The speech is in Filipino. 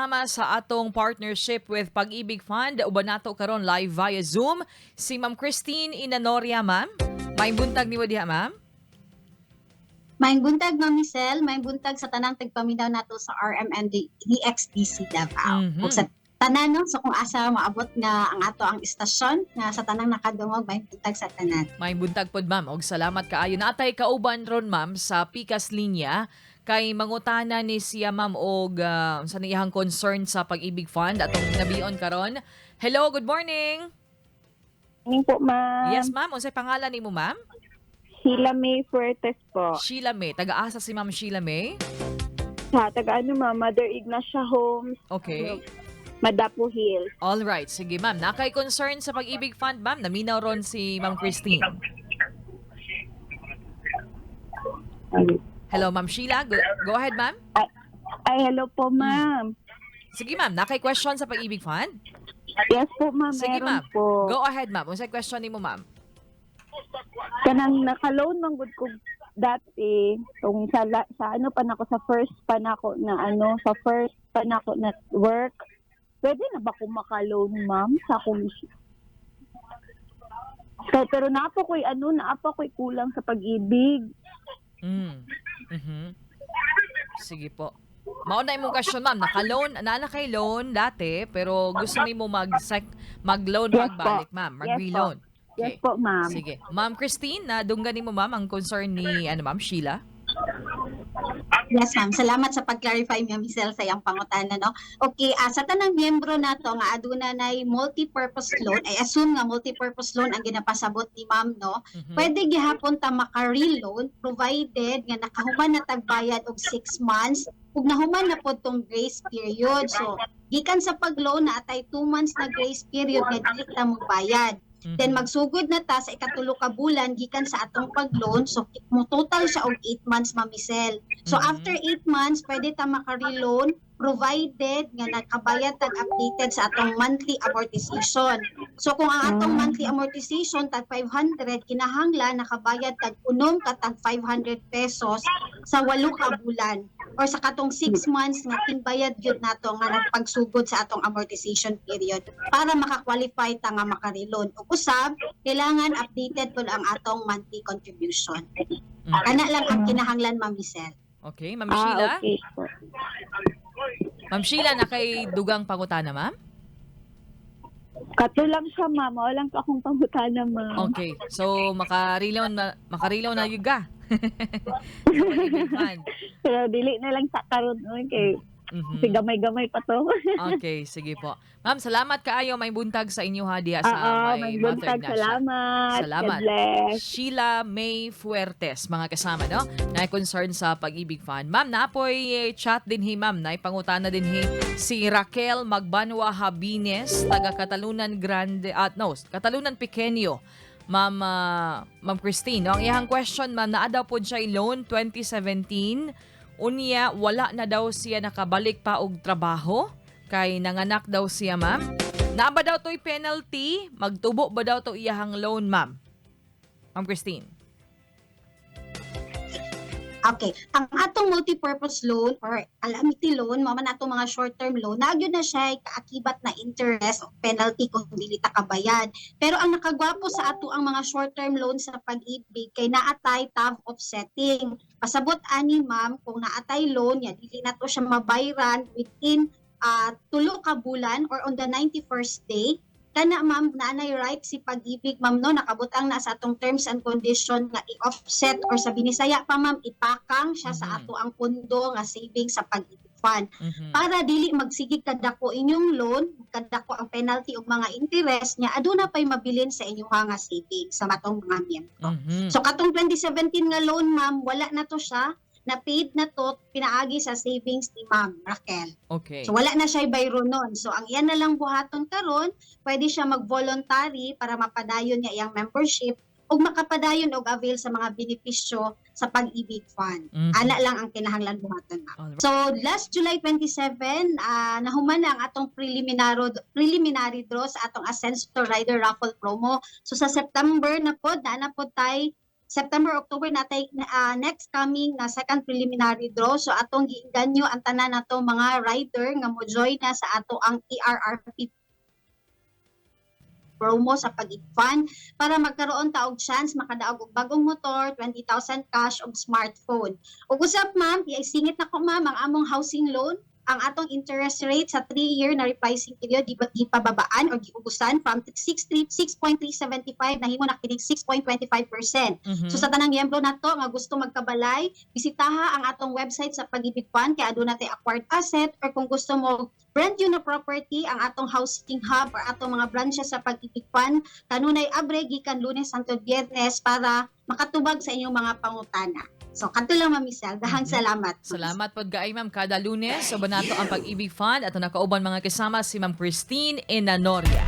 makasama sa atong partnership with Pag-ibig Fund. Uban nato karon live via Zoom si Ma'am Christine Inanoria, ma'am. May buntag ni mo diha, ma'am. May buntag, Ma'am Michelle, may buntag sa tanang tagpaminaw nato sa RMND DXDC Davao. Mhm. Ug sa tanan, no, so kung asa maabot nga ang ato ang istasyon nga sa tanang nakadungog, may buntag sa tanan. May buntag pod, ma'am. Og salamat kaayo. Natay kauban ron, ma'am, sa Pikas Linya kay mangutana ni siya, ma'am, og sa iyang concern sa Pag-ibig Fund atong nabion karon. Hello, good morning. Morning po, ma'am. Yes, ma'am. Unsay pangalan nimo, ma'am? Sheila May Fuertes po. Sheila May. Taga-asa si Ma'am Sheila May. Sa ma'am, Mother Ignacia Homes, Okay. Madapo Hills. All right. Sige, ma'am. Nakay concern sa Pag-ibig Fund, ma'am. Naminaw ron si Ma'am Christine. Hello, Ma'am Sheila. Go ahead, ma'am. Ay, hello po, ma'am. Sige, ma'am. Nakay question sa Pag-ibig Fund? Yes po, ma'am. Sige, Meron ma'am. po. Go ahead, ma'am. Unsay question nimo, ma'am? Kanang naka-loan man gud ko dati tong sa ano pa nako sa first pa nako na work. Pwede na ba ko maka-loan, ma'am, sa akong pero naapa ko'y kulang sa pag-ibig. Sige po. Mauna imong question, ma'am. Naka-loan, naana kay loan dati, pero gusto nimo mag-loan Yes pagbalik, po. ma'am. Yes Mag-reloan. Yes po, ma'am. Sige. Ma'am Christine, nadunggan mo, ma'am, ang concern ni ma'am Sheila? Yes, ma'am. Salamat sa pag-clarify, Ma'am Michelle, sa iyang pangutana, no? Okay, sa tanang miyembro nato nga aduna nay multi-purpose loan, ay assume nga multi-purpose loan ang ginapasabot ni ma'am, no? Pwede gihapon ta maka-reloan provided nga nakahuman na tagbayad og 6 months ug nahuman na pod tong grace period. So, gikan sa pag-loan na atay 2 months na grace period nga dili ta mo bayad. Then magsugod na ta sa ikatulo ka bulan gikan sa atong pag-loan, so mo total siya og 8 months, Ma'am Michelle. So after 8 months pwede ta maka-reloan provided nga nakabayad tag updated sa atong monthly amortization. So kung ang atong monthly amortization tag 500, kinahanglan nakabayad tag unom ka tag 500 pesos sa 8 ka bulan or sa katong 6 months nga tingbayad gyud nato nga nagpagsugod sa atong amortization period para maka-qualify ta nga maka-reloan. Ug usab kailangan updated pud ang atong monthly contribution. Ana lang ang kinahanglan, Ma'am Michelle. Okay, Ma'am Sheila? Okay po. Ma'am Sheila, nakay dugang pangutana, ma'am? Kato lang siya, ma'am. Walang ka akong pangutana, ma'am. Okay. So, makarilaw na yuga. Pero dili na lang sa karon kay kasi gamay-gamay pa to. Okay, sige po. Ma'am, salamat kaayo. May buntag sa inyo ha diya sa may Mother buntag. Ignacia. Salamat. Salamat. God bless. Sheila May Fuertes, mga kasama, no? Na concern sa Pag-ibig Fund. Ma'am, naapoy chat din ma'am, na ipangutana din si Raquel Magbanwa Habines, taga Katalunan Grande, Katalunan Pequeño. Ma'am Christine, no? Ang iyang question, ma'am, naa daw po siya loan 2017. Unya, wala na daw siya nakabalik pa og trabaho kay nanganak daw siya, ma'am. Naa ba daw to'y penalty? Magtubo ba daw to iyahang loan, ma'am? Ma'am Christine. Okay. Ang atong multi-purpose loan or calamity loan, mama na atong mga short-term loan, nagyo na siya kaakibat na interest o penalty kung dili ta kabayad. Pero ang nakagwapo sa ato ang mga short-term loan sa Pag-ibig kay naatay tab offsetting. Pasabot ani, ma'am, kung naatay loan, ya dili na to siya mabayran within 3 ka bulan or on the 91st day. Kana, ma'am, naanay right si Pag-ibig, ma'am, no, nakabutang na sa atong terms and condition nga i-offset or sa Binisaya pa, ma'am, ipakang siya sa ato ang pundo nga savings sa Pag-ibig Fund. Para dili magsigig kadako inyong loan, kadako ang penalty ug mga interest niya, aduna pay mabilin sa inyong nga savings sa matong mga miyembro. So katong 2017 nga loan, ma'am, wala na to siya, na paid na to, pinaagi sa savings ni Ma'am Raquel. Okay. So wala na siya bayro nun. So ang iyan na lang buhaton karon, pwede siya mag-voluntary para mapadayon niya iyang membership ug makapadayon og avail sa mga benepisyo sa Pag-ibig Fund. Ana lang ang kinahanglan buhaton, ma'am. Alright. So last July 27, nahuman na ang atong preliminary draw sa atong Ascenso Rider Raffle promo. So sa September na pod, na pod tay September, October natay next coming na second preliminary draw. So atong giinganyo ang tanan nato mga rider nga mo join na sa ato ang ERRP promo sa pag-fund para magkaroon ta og chance makadaog og bagong motor, 20,000 cash og smartphone. Ug usap ma'am, isingit na ko ma'am ang among housing loan. Ang atong interest rate sa 3-year na repricing period di ba gipababaan o giubusan from 6.375 nahimo na kining 6.25%. So sa tanang miyembro nato nga gusto magkabalay, bisitaha ang atong website sa Pag-ibig Fund kay aduna tay acquired asset, or kung gusto mo brand new na property, ang atong housing hub or atong mga branches sa Pag-ibig Fund kanunay abre gikan Lunes hangtod Biyernes para makatubag sa inyong mga pangutana. So kadto lang Ma'am Michelle, dahang salamat. Salamat pod gaay ma'am, kada Lunes so banato ang Pag-ibig Fund at nakauban mga kasama si Ma'am Christine Enanoria.